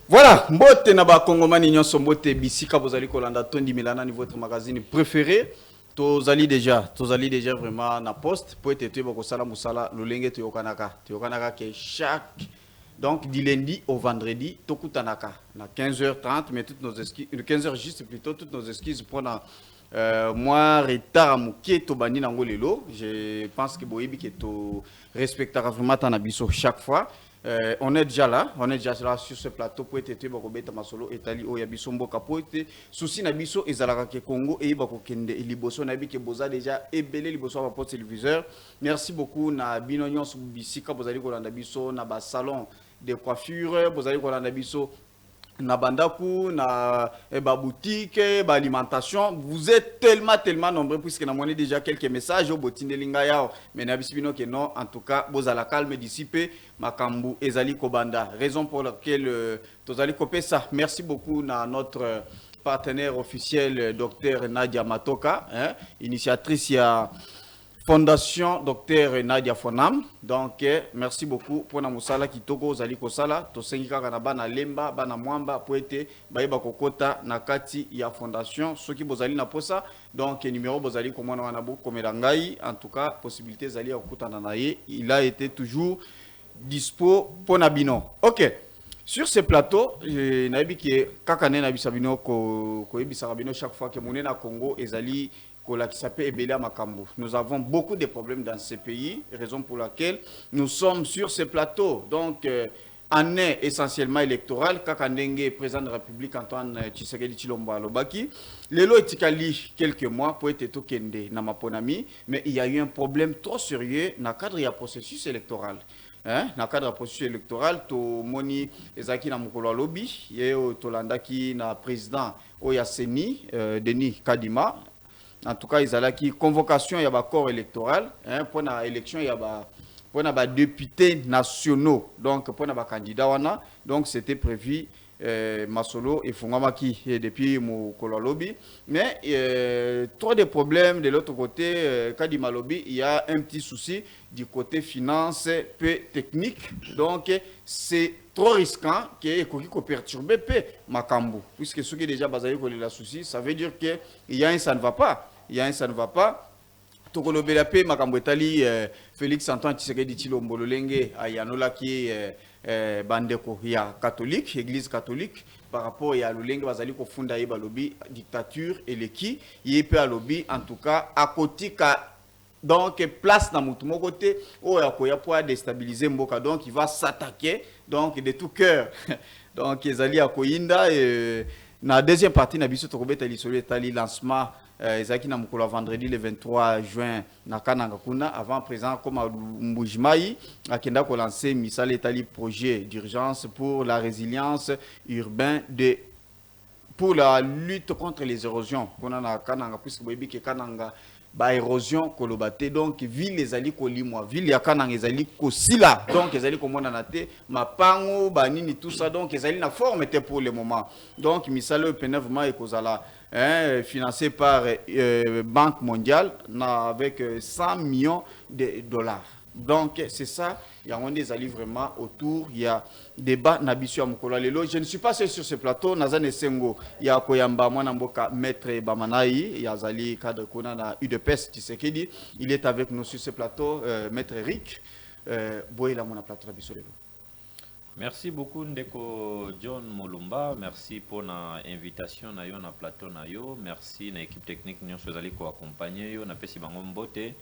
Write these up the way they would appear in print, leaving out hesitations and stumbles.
Voilà, mbote na ba kongomani nyonso mbote bisika bozali kolanda tondi milana ni votre magazine préféré. Tozali déjà vraiment na poste pour être tué sala musala lolenge to yokanaka que chaque donc du lundi au vendredi tokutanaka na 15h30 mais toutes nos excuses 15h juste plutôt toutes nos excuses pour moi retard muke to bandi nango lelo. Je pense que boyebi que to respectera vraiment tanabiso chaque fois. On est déjà là sur ce plateau pour être tué bakobeta masolo etali o yabiso mboka pour être souci na biso ezalaka ke Congo et bakokende liboso na bi ke boza déjà ebele liboso ba poste téléviseur. Merci beaucoup na bino nyonso bisika bozali kolanda biso na ba salon de coiffure bozali kolanda biso na bandaku na ba boutique ba alimentation. Vous êtes tellement nombreux puisque na monné déjà quelques messages au botindelinga yao mais na bisibino que non en tout cas bozala calme dissipé makambu ezali kobanda raison pour laquelle tozali kopé ça. Merci beaucoup na notre partenaire officiel docteur Nadia Matoka initiatrice ya Fondation Dr Nadia Fonam. Donc merci beaucoup pour na musala kitoko zali kosala to sengi kaka na bana lemba bana mwamba pour être bayeba kokota na kati ya fondation soki bozali na posa donc numéro bozali komona wana bu komela ngai en tout cas possibilité zali ya kokutana na ye il a été toujours dispo pour na bino. OK. Sur ce plateau, nabi ki kaka na bisabino ko ebisa bino chaque fois que monena Congo ezali qui s'appelle Ebelia Makambu. Nous avons beaucoup de problèmes dans ce pays, raison pour laquelle nous sommes sur ce plateau. Donc, année essentiellement électorale, Kakandenge, président de la République Antoine Tshisekedi Tshilombo Alobaki. Lelo etikali quelques mois pour être tokende na maponami, mais il y a eu un problème trop sérieux dans le cadre du processus électoral. Dans le cadre du processus électoral, to moni ezaki na mukolo lobby, yeo tolandaki na président Oyaseni Denis Kadima. En tout cas, ils ont la convocation, il y a un corps électoral pour l'élection, il y a des députés nationaux, donc pour les candidats. Donc, c'était prévu Masolo et Fungamaki depuis Mokolo Lobby. Mais trop de problèmes de l'autre côté, Kadima Lobby, il y a un petit souci du côté finance, peu technique. Donc, c'est trop risquant que qu'on perturbe Makambu. Puisque ce qui est déjà basé sur les soucis, ça veut dire qu'il y a un ça ne va pas. Il y a un ça ne va pas. Tokolobela pe Makambu etali Félix Antoine Tshisekedi Tshilombo Lolenge ayanola ki bandeko ya catholique, église catholique par rapport à Lolenge bazali ko funda yeba lobby dictature et leki yepe à lobby en tout cas à côté ka donc place na mutu moko côté o ya ko ya pour déstabiliser mboka donc il va s'attaquer donc de tout cœur donc ezali akoyinda na deuxième partie na biso tokobeta lisolo etali lancement ezaki na mukolo vendredi le 23 juin na Kananga kuna avant présent comme Mbujimai akenda ko lancer misala etali projet d'urgence pour la résilience urbaine pour la lutte contre les érosions kuna na Kananga puisque boyebi ke Kananga ba érosion kolobate donc ville ezali kolimwa ville ya Kananga ezali kosila donc ezali komona na te mapango banini tout ça donc ezali na forme te pour le moment donc misala pena vraiment ekozala financé par Banque mondiale avec 100 millions de dollars. Donc c'est ça, il y a des alliés vraiment autour, il y a débat Nabisu Amukola Lelo. Je ne suis pas seul sur ce plateau, Nazane Sengo, il y a Koyamba Mwanamboka, Maître Bamanaï, il y a Zali Cadre Kona na UDPS Tshisekedi, il est avec nous sur ce plateau, Maître Eric, Boyela Mona plateau Nabisu Lelo. Merci beaucoup Ndeko John Molumba, merci pour l'invitation na yo na plateau na yo, merci na équipe technique nyonso ezali ko accompagner yo na pesi bango mbote,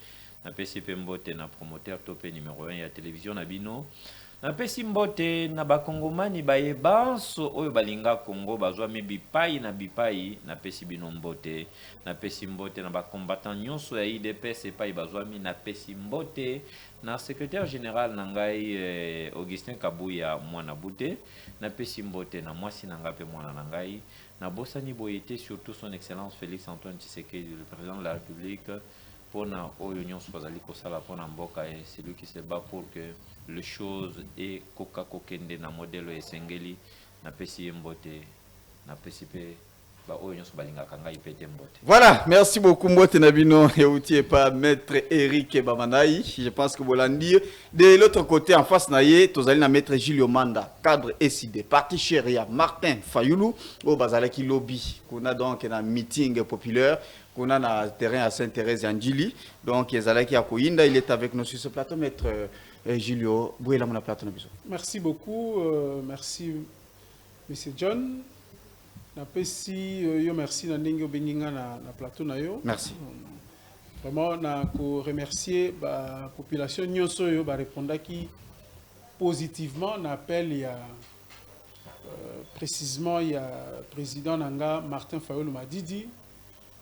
na pesi pe mbote na promoteur topé numéro 1 ya télévision na bino. Na pesi mbote na bakongomani bayebanso oyo balinga Congo bazwa bipai na bipai na pesi bino mbote, na pesi mbote na bakombatant nyonso ya IDPS epai bazwa na pesi mbote na secrétaire général nangai Augustin Kabuya mwana bute na pesi mbote na mwasi nanga pe mwana nangai na bosani boyete surtout son excellence Félix Antoine Tshisekedi, le président de la République, pour na oyo swazali kosala pour na mboka, et c'est lui qui se bat pour que les choses et koka kokende na modèle esengeli na pesi mbote na pesi pe. Voilà, merci beaucoup Mbote Nabino et outil pas maître Eric Bamanaï. Je pense que vous l'en dire. De l'autre côté, en face naïe, tu allez mettre Gilles Manda, cadre SID, parti chéria, Martin Fayoulou, au Bazalaki Lobby. On a donc un meeting populaire, qu'on a dans le terrain à Sainte-Thérèse et Andjili. Donc, il est avec nous sur ce plateau, maître Gilio. Merci beaucoup, merci Monsieur John. Merci na ndenge obenginga na plateau na yo. Merci. Vraiment na ko remercier la population nyonso yo ba répondaki positivement na appel il y a précisément il y a président nanga Martin Fayoulou Madidi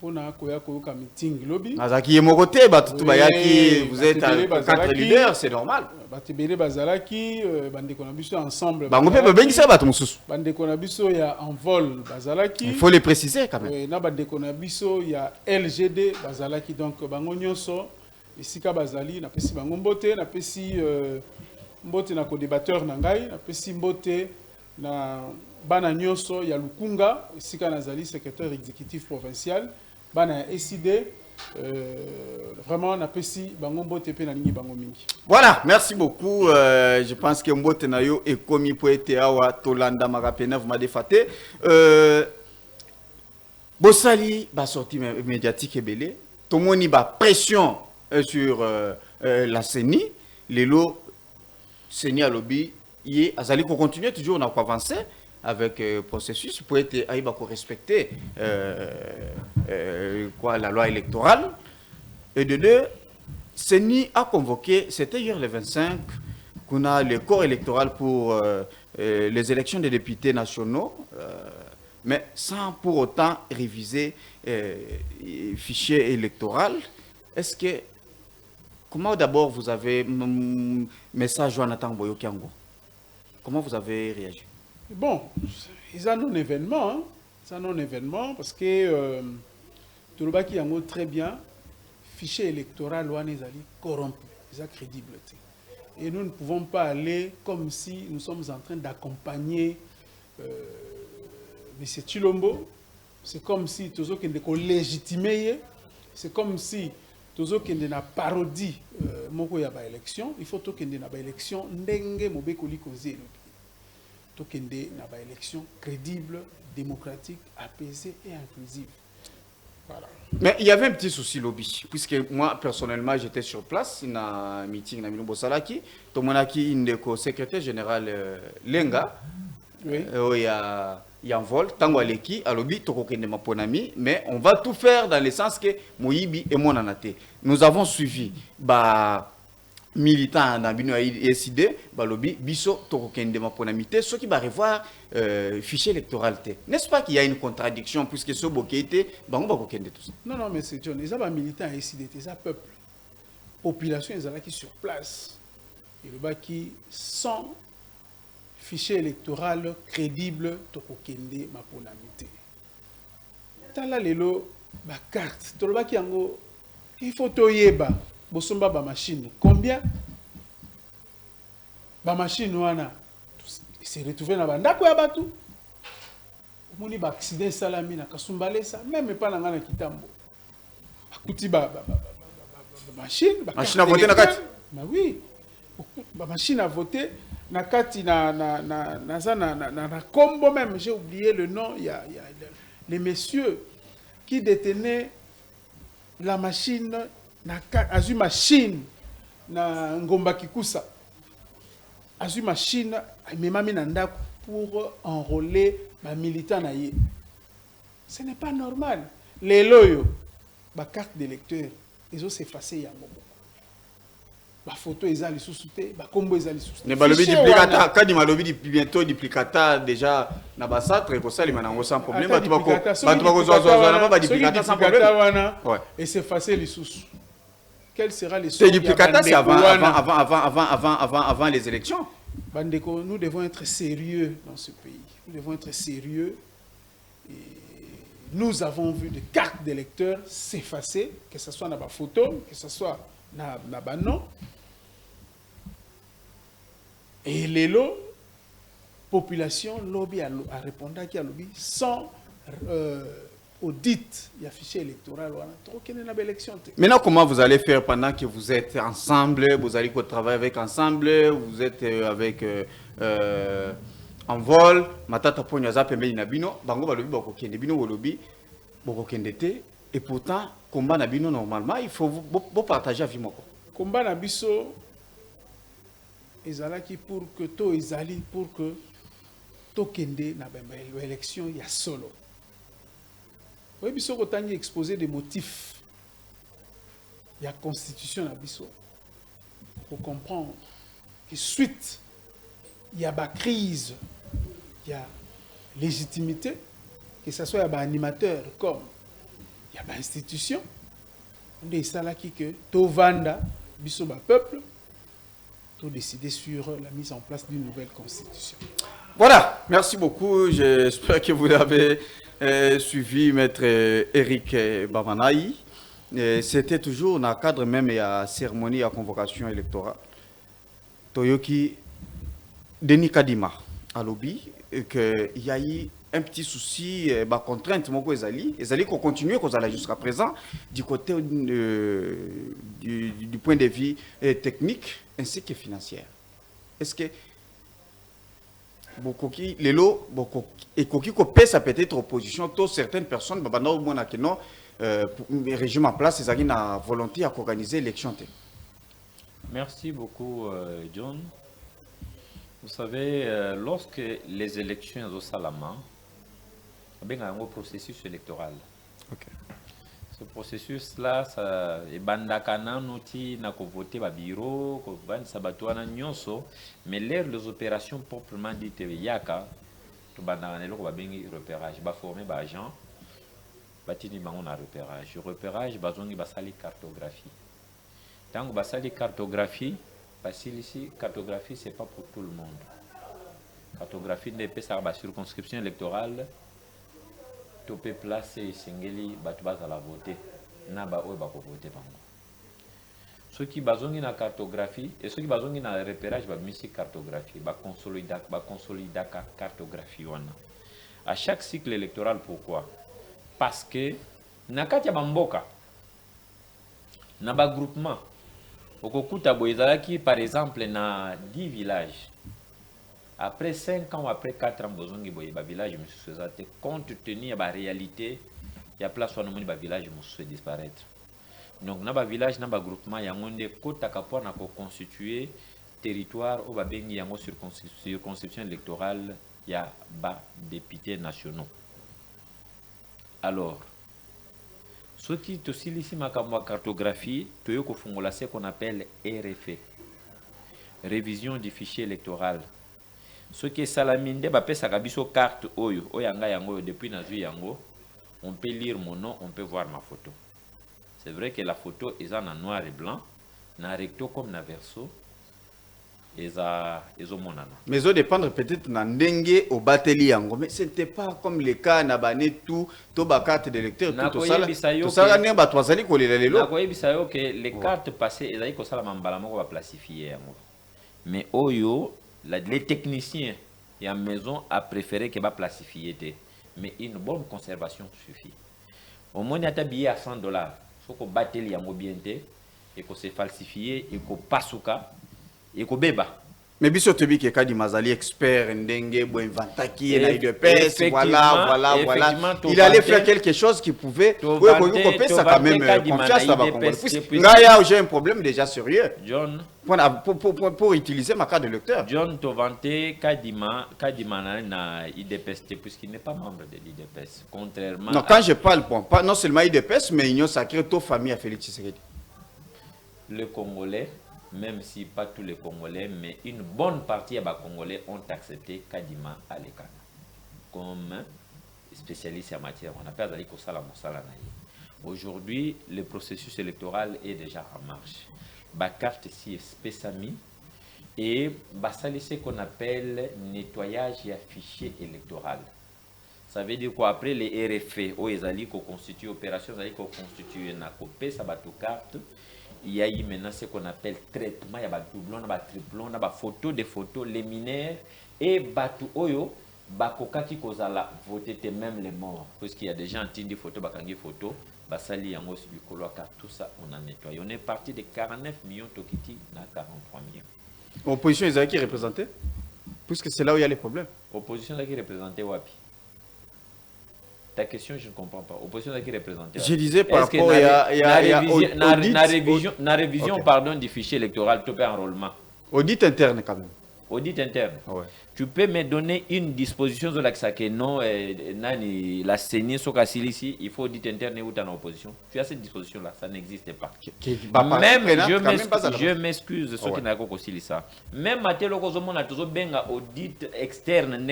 pour na koya koyoka meeting lobby. Azaki yemokote batutu bayaki, vous êtes quatre leaders, c'est normal. Batebele bazalaki bande konabiso ensemble. Bango pe bengisa batu mususu. Bande konabiso ya en vol bazalaki. Il faut les préciser quand même. Na bande konabiso ya LGD bazalaki, donc bango nyonso esika bazali na pesi bango mbote, na pesi mbote na ko débatteur na ngai, na pesi mbote na bana nyonso ya Lukunga esika nazali secrétaire exécutif provincial bana SID. Vraiment, on a pesi bango mbote pe na lingi bango mingi. Voilà, merci beaucoup. Je pense que mbote na yo est commis pour être awa tolanda marapena vous m'avez faté. Bossali ba sortie médiatique ebele. Tomoni ba pression sur la CENI. Lelo CENI a lobby y azali ko continuer toujours on a avancer avec processus pour être aïba ko respecter la loi électorale. Et de deux, CENI a convoqué, c'était hier le 25, qu'on a le corps électoral pour les élections des députés nationaux, mais sans pour autant réviser le fichier électoral. Est-ce que, comment d'abord vous avez, message Jonathan Boyokiango, comment vous avez réagi? Bon, ils ont un événement, hein. Ils ont un événement parce que tout le bas qui a très bien, fichier électoral est corrompu, c'est crédible. Et nous ne pouvons pas aller comme si nous sommes en train d'accompagner M. Chilombo. C'est comme si tous ceux qui ont légitimé, c'est comme si tous ceux qui ont parodie moko ya ba élection. Il faut que nous ayons une élection ndenge mobekoli kozé. Tokende na ba élection crédible, démocratique, apaisée et inclusive. Voilà. Mais il y avait un petit souci lobby, puisque moi personnellement j'étais sur place dans un meeting na Milombo Salaki, tomonaki indeko secrétaire général Lenga, oui. Il y a en vol, tango aleki, à lobby tokokende maponami, mais on va tout faire dans le sens que Moyibi et mon anate. Nous avons suivi militants dans le SID, balobi, biso, tokokende maponamité, ceux qui va revoir fichier électoral. N'est-ce pas qu'il y a une contradiction puisque ce bokete, bango bakokende tout ça? Non, mais c'est John, ils ont militants à SID, ils ont peuple. Population, ils ont qui sur place. Et le bas qui sans fichier électoral crédible, tokokende maponamité. Tala lelo, ba carte, to le bas qui ango, il faut toyeba. Bosomba ba machine. Combien? Ba machine wana s'est retrouvé na bandako ya batu. Omoni ba accident salami na kasumbalesa, même pas na ngana kitambo. Akuti ba machine, ba machine à voter na kati. Bah oui. Ba machine à voter na kati na combo même, j'ai oublié le nom, il y a les messieurs qui détenaient la machine na azu machine na ngomba kikusa azu machine memami na ndako pour enrôler ba militant na ye. Ce n'est pas normal. Les loyo ba carte d'électeur ils ont s'effacé yango. Ba photo ezali sous-souté, ba combo ezali sous-souté. Ne balobi duplicata kadi malobi di bientôt duplicata déjà na basatre ko sali manango sans problème ba ko zo ba duplicata sans problème. Ouais. Et s'effacer les sous. Quel sera les c'est duplicata c'est avant les élections. Bandeko, nous devons être sérieux dans ce pays. Nous devons être sérieux nous avons vu des cartes d'électeurs s'effacer, que ce soit dans ma photo, que ce soit dans ma nom. Et les lots, population, lobby a répondu à qui a lobby sans audit, il y a fichier électoral, aucune élection. Maintenant, comment vous allez faire pendant que vous êtes ensemble, vous allez travailler avec ensemble, vous êtes avec en vol, matata po nyaza pembeni na bino, bango balobi bako kende bino bolobi bako kende te, et pourtant combat na bino normalement il faut vous partager avec moi. Combat na biso ezalaki pour que to ezali pour que to kende na élection ya solo. Oui, biso ko tangi exposer des motifs ya constitution na biso pour comprendre que suite il y a une crise, il y a légitimité, que ce soit un animateur comme il y a une institution, on est là qui que tout vanda, biso ba peuple, tout décider sur la mise en place d'une nouvelle constitution. Voilà, merci beaucoup. J'espère que vous avez suivi Maître Eric Bamanaï. C'était toujours dans le cadre même de la cérémonie à convocation électorale. Toyoki Denis Kadima à lobby qu'il y a eu un petit souci, contrainte, ils qu'on continue jusqu'à présent du côté du point de vue technique ainsi que financier. Est-ce que les lots et qui ça peut-être opposition, certaines personnes, le régime en place, ils ont la volonté à organiser l'élection. Merci beaucoup, John. Vous savez, lorsque les élections sont au Salama, il y a un processus électoral. Okay. Ce processus-là, c'est bandakana nouti na ko voter ba bureau, ko ban sabatwana nyonso, mais les opérations proprement dites yaka to bandakana lo ko ba bengi repérage, ba former ba agent, ba tini bango na repérage. Repérage bazongi ba sali cartographie. Tango ba sali cartographie, parce que ici, cartographie, ce n'est pas pour tout le monde. Cartographie n'est pas sur circonscription électorale. Tu peux placer Singeli, tu vas la voter. Tu vas voter. Ceux qui ont la cartographie et ceux qui ont la repérage, ils ont cartographie. Ils consolider la cartographie. À chaque cycle électoral, pourquoi? Parce que, dans le groupement, Okokuta Boizalaki, par exemple, dans 10 villages. Après 5 ans ou après 4 ans, Bozongi Boyeba village, M. compte tenu de la réalité, il y a place où le village va disparaître. Donc, dans le village, dans le groupement, il y a un côté qui constituer territoire où il y a une circonscription électorale, il y a des députés nationaux. Alors, ce qui est aussi ici, ma cartographie, c'est ce qu'on appelle RFE, révision du fichier électoral. Ce qui est salaminde, c'est carte oyo, depuis nazu yango, on peut lire mon nom, on peut voir ma photo. C'est vrai que la photo est en noir et blanc, na recto comme na verso. Mais ça dépend peut-être de au bateli yango, mais ce n'était pas comme les cas nabane tout carte d'électeur tout ça là ne ba toazali ko lela lelo que les cartes passées ezali ko sala mambala moko ba classifier yango, mais oyo les techniciens et en maison a préféré que ba classifier té, mais une bonne conservation suffit. Au moins ata billet à $100 faut ko bateli yango bien té et ko se falsifier et ko pasuka et ko beba. Mais biso tebi ke kadi mazali expert ndenge bo inventaki na IDPS voilà il allait faire quelque chose qui pouvait copier ça quand même confiance à Ngaya, j'ai un problème déjà sérieux John pour utiliser ma carte de lecteur. John to vanté Kadima na IDPS puisqu'il n'est pas membre de l'IDPS contrairement non quand je parle pas non seulement IDPS mais Union Sacrée to famille à Félix Tshisekedi. Le Congolais, même si pas tous les Congolais, mais une bonne partie des Congolais ont accepté Kadima Alekana comme spécialiste en matière. On appelle Zali Kosala Moussala. Aujourd'hui, le processus électoral est déjà en marche. La carte ici est spécialement et c'est ce qu'on appelle nettoyage et fichier électoral. Ça veut dire quoi? Après les RFA, où ils allaient constituer opération, ils allaient constituer une copie, ça va tout carte. Il y a eu maintenant ce qu'on appelle traitement, il y a des doublons, il y a des triplons, il y a des photos, les mineurs et batu oyo, bakoka qui cause la voter même les morts. Parce qu'il y a des gens qui ont des photos, bakangi photos, basali yango sur le couloir, car tout ça on a nettoyé. On est parti de 49 millions tokiti à 43 millions. Opposition, ils avaient qui représenté? Puisque c'est là où il y a les problèmes. Opposition qui représentait Wapi. Ta question, je ne comprends pas. Opposition qui représentait. Je disais par rapport à la révision okay. Pardon, du fichier électoral, tu peux enrôlement. Audit interne quand même. Audit interne. Ouais. Tu peux me donner une disposition de la que non, la CENI, il faut audit interne ou en opposition. Tu as cette disposition-là, ça n'existe pas. Même, je m'excuse, ceux qui n'ont pas aussi ça. Même à tel audit externe,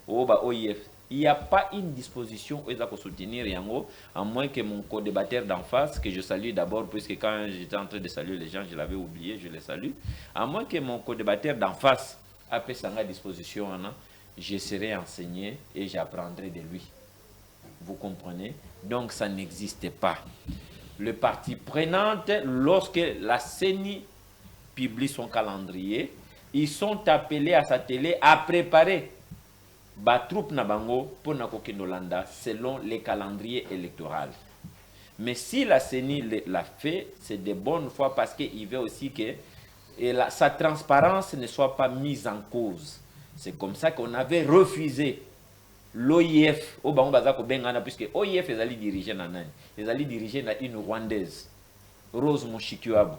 OIF. Il n'y a pas une disposition où ils ont soutenir Yango, à moins que mon co-débatteur d'en face, que je salue d'abord, puisque quand j'étais en train de saluer les gens, je l'avais oublié, je les salue. À moins que mon co-débatteur d'en face ait fait sa disposition, je serai enseigné et j'apprendrai de lui. Vous comprenez? Donc ça n'existe pas. Le parti prenante, lorsque la CENI publie son calendrier, ils sont appelés à s'atteler à préparer troupe na bango pour na kokindolanda selon les calendriers électoraux. Mais si la CENI l'a fait, c'est de bonne foi parce qu'il veut aussi que sa transparence ne soit pas mise en cause. C'est comme ça qu'on avait refusé l'OIF au bango bazako bengana puisque OIF les alliés diriger na nani, les alliés diriger na une Rwandaise Rose Mushikiwabo.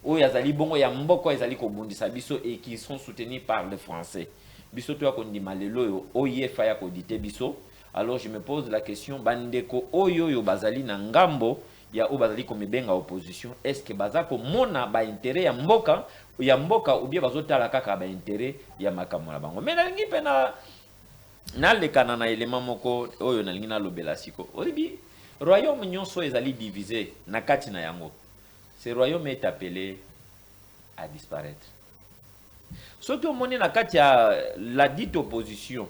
O yazali bongo ya mboko ezali ko bundisa biso et qui sont soutenus par les Français. Biso to akondima lelo OIF ya kodite biso. Alors je me pose la question bandeko oyo yo bazali na ngambo ya o bazali komebenga opposition, est-ce que bazako mona ba intérêt ya mboka ou bien bazotala kaka ba intérêt ya makambo na bango. Mais nalingi pena na lekana na élément moko oyo nalingi na lobela siko. Obi royaume nyonso ezali divisé na kati na yango. Ce royaume est appelé à disparaître. Surtout on na kati ya la dite opposition.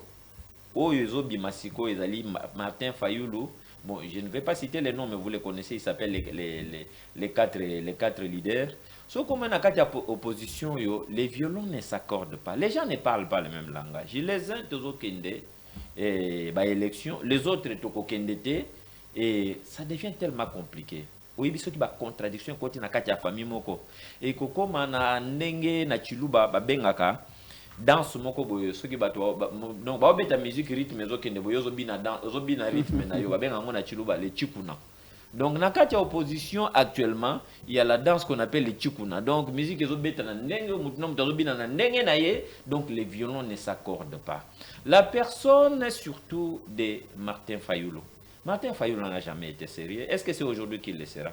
Oyo Bimasiko ezali Martin Fayulu. Bon, je ne vais pas citer les noms, mais vous les connaissez, ils s'appellent les quatre leaders. Sauf comme na kati ya opposition, les violons ne s'accordent pas. Les gens ne parlent pas le même langage. Les uns tozo kende élection, les autres toko kendete et ça devient tellement compliqué. Oui, biso ki ba contradiction côté na kati ya famille moko. Et kokoma na ndenge na chiluba ba bengaka danse moko boyo soki bato donc ba beta musique rythme ezokende boyo zobina rythme na yo ba benga ngo na chiluba le chikuna. Donc na kati ya opposition actuellement, il y a la danse qu'on appelle le chikuna. Donc musique ezobeta na ndenge mutuna mutazobina na ndenge na ye, donc les violons ne s'accordent pas. La personne surtout de Martin Fayulu. Martin Fayulu n'a jamais été sérieux. Est-ce que c'est aujourd'hui qu'il le sera?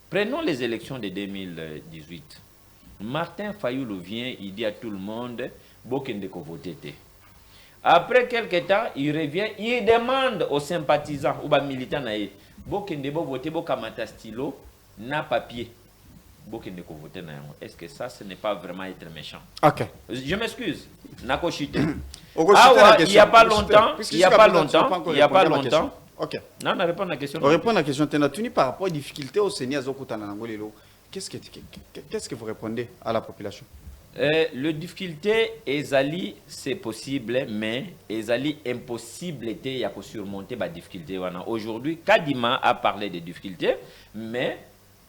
Prenons les élections de 2018. Martin Fayulu vient, il dit à tout le monde, Bokende ko voter. Après quelques temps, il revient, il demande aux sympathisants ou aux militants, Bokende bo voter, Bokamata stylo, na papier. Bokende ko voter. Est-ce que ça, ce n'est pas vraiment être méchant? Ok. Je m'excuse. Nakoshite. Il n'y a pas longtemps. Ok. Non, on répond à la question. On répond à la question. Tu par rapport aux difficultés au Sénat Zokutana. Qu'est-ce que vous répondez à la population? Le difficulté, ezali, c'est possible, mais ezali impossible il y a surmonter les difficultés. Aujourd'hui, Kadima a parlé des difficultés, mais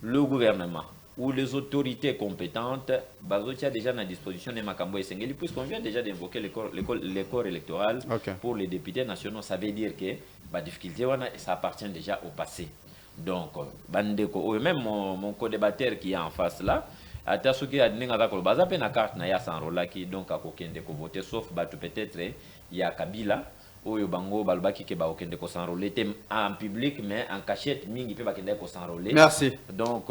le gouvernement ou les autorités compétentes, Bazotia déjà à disposition de Makambo et Sengeli, puisqu'on vient déjà d'évoquer le corps électoral pour les députés nationaux, ça veut dire que les difficultés, ça appartient déjà au passé. Donc, même mon co-débatteur qui est en face là, Atasuki a dit que bazape na carte na ya sanrolaki donc a kokende ko voter sauf peut-être il y a Kabila oyo bango balbaki ke ba okende ko s'enrôler en public mais en cachette mingi pe ba kende ko s'enrôler. Merci. Donc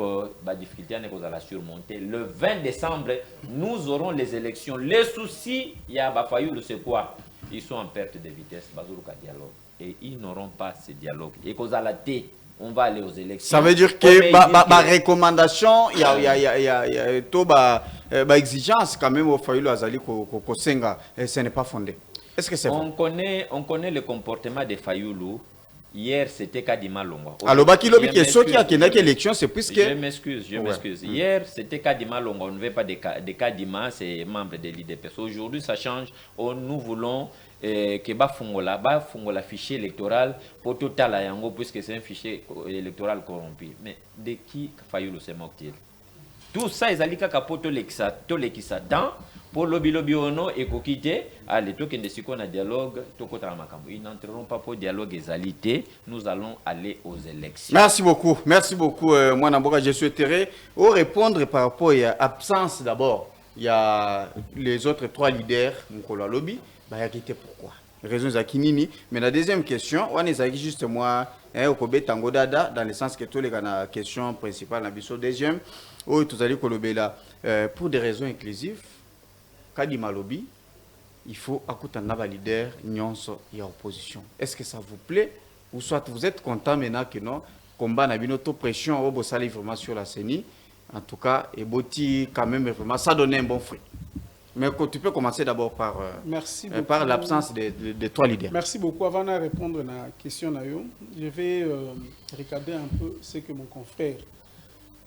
ba difficulté ne ko la surmonter le 20 décembre nous aurons les élections. Les soucis il y a ba Fayulu c'est quoi? Ils sont en perte de vitesse bazuruka dialogue et ils n'auront pas ce dialogue et cause à la té on va aller aux élections. Ça veut dire que ma recommandation, il y a exigence quand même au Fayulu Azali Kosenga et ce n'est pas fondé. Est-ce que c'est vrai? On connaît le comportement de Fayoulou. Hier, c'était Kadima Longwa. Alors, Baki Lobi, qui est sûr qu'il y a une élection, c'est puisque. Je m'excuse. Hier, c'était Kadima Longwa. On ne veut pas de Kadima, c'est membre de l'IDPS. Aujourd'hui, ça change. Nous voulons que Bafungola fichier électoral pour Total Ayango, puisque c'est un fichier électoral corrompu. Mais de qui Fayoulou se moque-t-il? Tout ça, ils allaient capoter l'exa dans pour lobby ono et kokite allez token de siko na dialogue tokota na makambo. Ils n'entreront pas pour dialogue égalité. Nous allons aller aux élections. Merci beaucoup, moi Namboka, je souhaiterais répondre par rapport à l'absence d'abord. Il y a les autres 3 leaders Mukolo lobby, bah y a quitté pourquoi? Raison Zakinini. Mais la deuxième question, on est juste moi au Tango Dada dans le sens que tous les la question principale na biso deuxième où tous allez kolobela pour des raisons inclusives. Kadima lobby, il faut écouter un leader nyonso et opposition. Est-ce que ça vous plaît ou soit vous êtes content maintenant que non combat n'a pas pression au bossali vraiment sur la CENI. En tout cas, et Boti quand même vraiment ça donne un bon fruit. Mais tu peux commencer d'abord par par l'absence de 3 leaders. Merci beaucoup. Avant de répondre à la question, je vais regarder un peu ce que mon confrère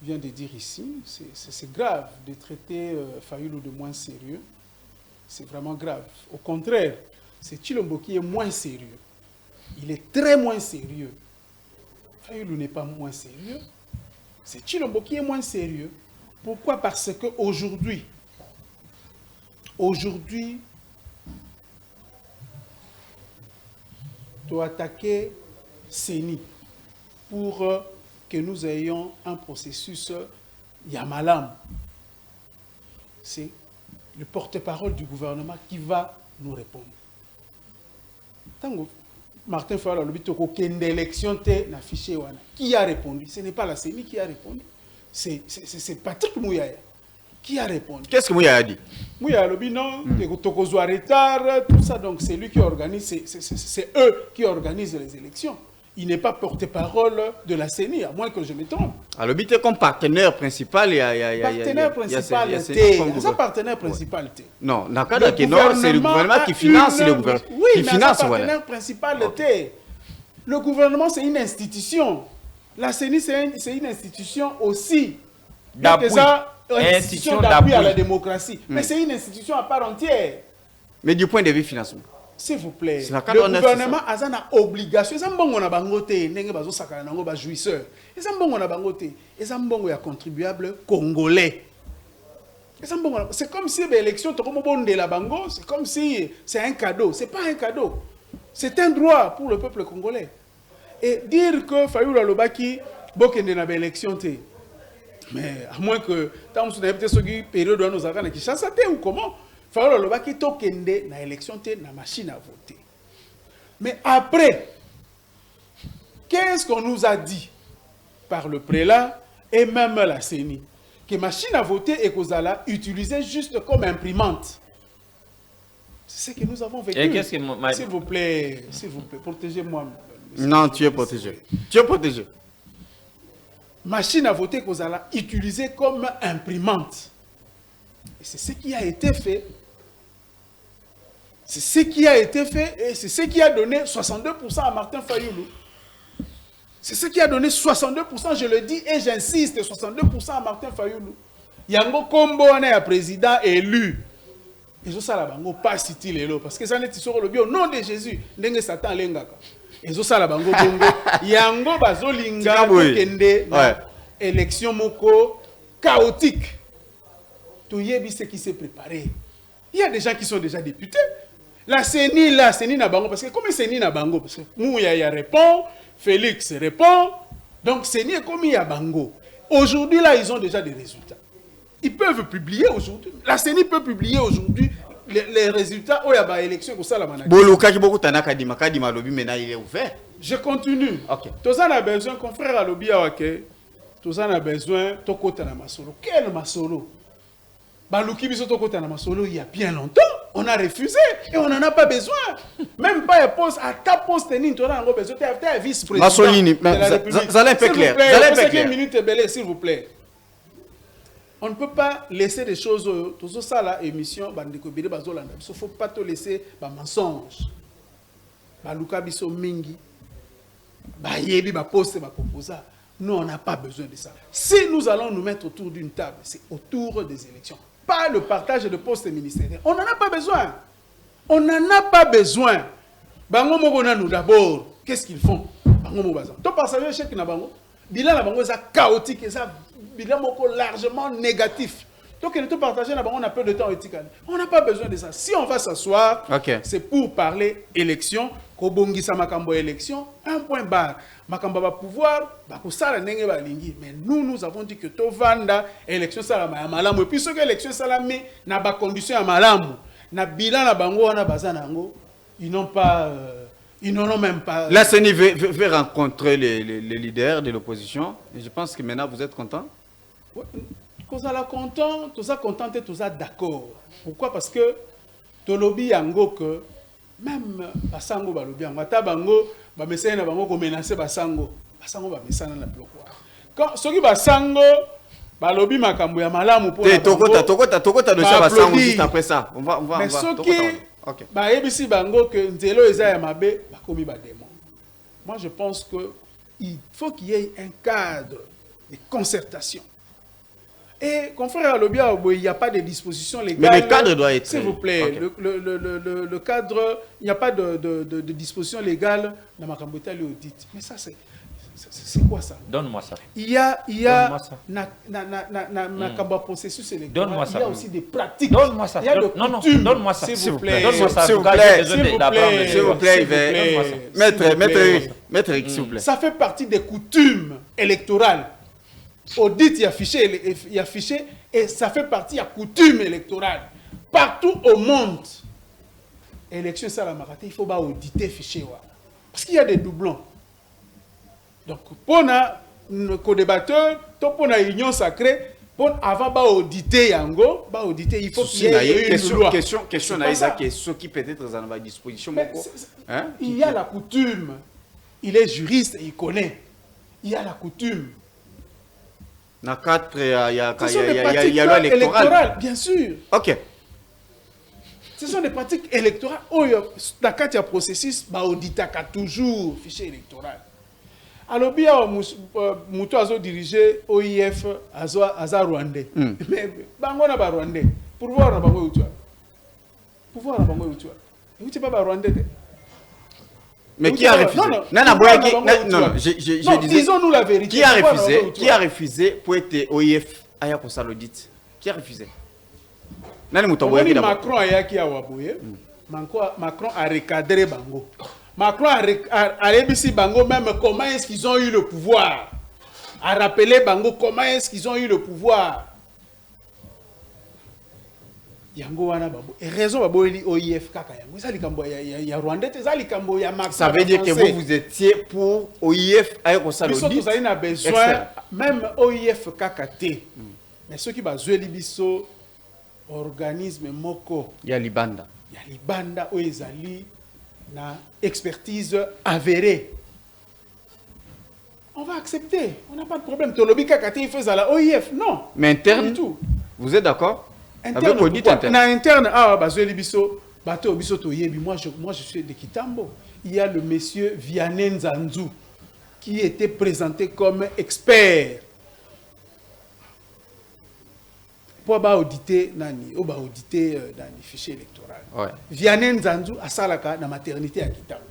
vient de dire ici. C'est grave de traiter Fayoulou de moins sérieux. C'est vraiment grave. Au contraire, c'est Tshilombo qui est moins sérieux. Il est très moins sérieux. Fayoulou n'est pas moins sérieux. C'est Tshilombo qui est moins sérieux. Pourquoi? Parce qu'aujourd'hui, tu dois attaquer CENI pour que nous ayons un processus Yamalam. C'est le porte-parole du gouvernement qui va nous répondre. Tango Martin Fayulu a dit qu'il y a une élection affichée. Qui a répondu? Ce n'est pas la CENI qui a répondu. C'est Patrick Mouyaya qui a répondu. Qu'est-ce que Mouyaya a dit? Mouyaya a dit non, il retard, tout ça. Donc c'est lui qui organise, c'est eux qui organisent les élections. Il n'est pas porte-parole de la CENI, à moins que je me trompe. Alors, il est comme partenaire principal. Partenaire principal, c'est partenaire principal. Non, c'est le gouvernement qui finance le gouvernement. Oui, mais c'est partenaire principal. Le gouvernement, c'est une institution. La CENI, c'est une institution aussi. D'appui. Institution d'appui à la démocratie. Mais c'est une institution à part entière. Mais du point de vue financement. S'il vous plaît, le gouvernement a une obligation. Ils ont jouisseur. Ils ont contribuable congolais. C'est comme si l'élection, c'est comme si c'est un cadeau. Ce n'est pas un cadeau. C'est un droit pour le peuple congolais. Et dire que Fayoulou Alobaki, Bokende na élection, mais à moins que tant que nous avons période où nous avons Kinshasa ou comment? Fayoulou Alobaki tokende na élection na machine à voter. Mais après, qu'est-ce qu'on nous a dit par le prélat et même la CENI? Que machine à voter et qu'Ozala utilisée juste comme imprimante. C'est ce que nous avons vécu. S'il vous plaît, protégez-moi. Non, tu es protégé. Tu es protégé. Machine à voter qu'Ozala utilisée comme imprimante. Et c'est ce qui a été fait. C'est ce qui a été fait et c'est ce qui a donné 62% à Martin Fayoulou. C'est ce qui a donné 62%, je le dis et j'insiste, 62% à Martin Fayoulou. Yango Kombo est président élu. Et je sais pas si tu es là, parce que ça n'est pas le bio, au nom de Jésus, ndenge Satan lengaka. Et je sais bongo Yango bazolinga kende élection moko chaotique. Tout yebi ce qui s'est préparé. Il y a des gens qui sont déjà députés. La CENI n'a bango, parce que comme CENI n'a bango, parce que Mouyaya répond, Félix répond, donc CENI est comme il y a bango. Aujourd'hui, là, ils ont déjà des résultats. Ils peuvent publier aujourd'hui. La CENI peut publier aujourd'hui les résultats où il y a une élection. Il est ouvert. Je continue. Okay. Tous en a besoin, confrère à l'obia, ok. Tous en a besoin, Tokota na Masolo. Quel Masolo? Balouki biso Tokota na Masolo, il y a bien longtemps. On a refusé et on n'en a pas besoin. Même pas un poste, à ta poste, tu as besoin. Tu es un vice-président. Massolini, ça l'est un peu clair. S'il vous plaît, s'il vous plaît. On ne peut pas laisser des choses, tout ça là, émission, il ne faut pas te laisser des mensonges. Baluka biso mingi, yebi poste, proposa. Nous, on n'a pas besoin de ça. Si nous allons nous mettre autour d'une table, c'est autour des élections. Pas le partage de postes ministériels. On n'en a pas besoin. On n'en a pas besoin. Bango Mogona nous d'abord, qu'est-ce qu'ils font? Bango Mobaza. Toi, passager chèque na bango, bilan na bango est chaotique et ça bilan largement négatif. Donc, il faut partager na bango, on a peu de temps éthique. On n'a pas besoin de ça. Si on va s'asseoir, c'est pour parler élection, kobongisa makambo élection, un point barre. Makambo va pouvoir, bakosala ndenge ba lingi. Mais nous avons dit que to vanda élection salama ya malamu. Et puis ce que élection salama na ba condition ya malamu, na bilan na bango wana bazana ngo, ils n'ont pas ils n'en ont même pas. La CENI veut rencontrer les leaders de l'opposition. Et je pense que maintenant vous êtes content. Ouais, vous êtes content, tout ça content et tout ça d'accord. Pourquoi? Parce que tolobi yango que même basango balobi yango ata bango ba mesena na bango ko menacer basango ba mesana na bloquer. Quand soki basango balobi makambo ya malamu pour tokota de ça basango juste après ça. On va mais soki ba ebisi bango que nzelo eza ya mabe bakomi ba démon. Moi je pense que il faut qu'il y ait un cadre de concertation. Et confrère Alobia, il n'y a pas de disposition légale. Mais le cadre doit être... S'il vous plaît, le cadre, il n'y a pas de disposition légale dans ma cambota l'audit. Mais ça, c'est quoi ça? Donne-moi ça. Il y a dans processus électoral, il y a aussi des pratiques. Donne-moi ça. Il y a de coutumes. Donne-moi ça. S'il vous plaît. Donne-moi ça. S'il vous plaît. S'il vous plaît. Maître, s'il vous plaît. Ça fait partie des coutumes électorales. Audit, il y a affiché, et ça fait partie de la coutume électorale. Partout au monde, élection ça la marathon, il faut pas auditer fichier. Parce qu'il y a des doublons. Donc, pour nos co-débatteurs, pour la union sacrée, avant d'auditer Yango, il faut qu'il y ait une loi. Question Naïsa, qui est ce qui peut être à la disposition. Il y a la coutume. Il est juriste, il connaît. Il y a la coutume. Dans le cadre, il y a la loi électorale. Bien sûr. Ok. Ce sont des pratiques électorales. Dans le cadre du processus, auditer toujours le fichier électoral. Alors, bien, Moutou a dirigé OIF à Rwandais. Mais, Bango n'a pas Rwandais. Pouvoir n'a pas Rwandais. Pouvoir n'a pas Rwandais. Vous n'êtes pas Rwandais. Mais qui a refusé? Non, je disais. Disons-nous la vérité. Qui a refusé pour être OIF à Yakosa l'audit? Qui a refusé? Macron a recadré Bango. Macron a réussi Bango même comment est-ce qu'ils ont eu le pouvoir. A rappelé Bango comment est-ce qu'ils ont eu le pouvoir. Et raison OIF kaka yango ça likambo ya Rwanda ça likambo ya Max. Ça veut dire que vous étiez pour OIF avec ça le dit. Vous avez besoin même OIF kaka té. Mais ceux qui bazoueli biso organisme moko ya libanda oezali na expertise avérée. On va accepter, on n'a pas de problème. Tolobi kaka té il fait ça la OIF non. Mais interne tout. Vous êtes d'accord? Interne, interne, moi je suis de Kitambo. Il y a le monsieur Vianney Nzanzu qui était présenté comme expert pour auditer auditer dans les fichiers électoraux. Vianney Nzanzu a salaka na maternité à Kitambo.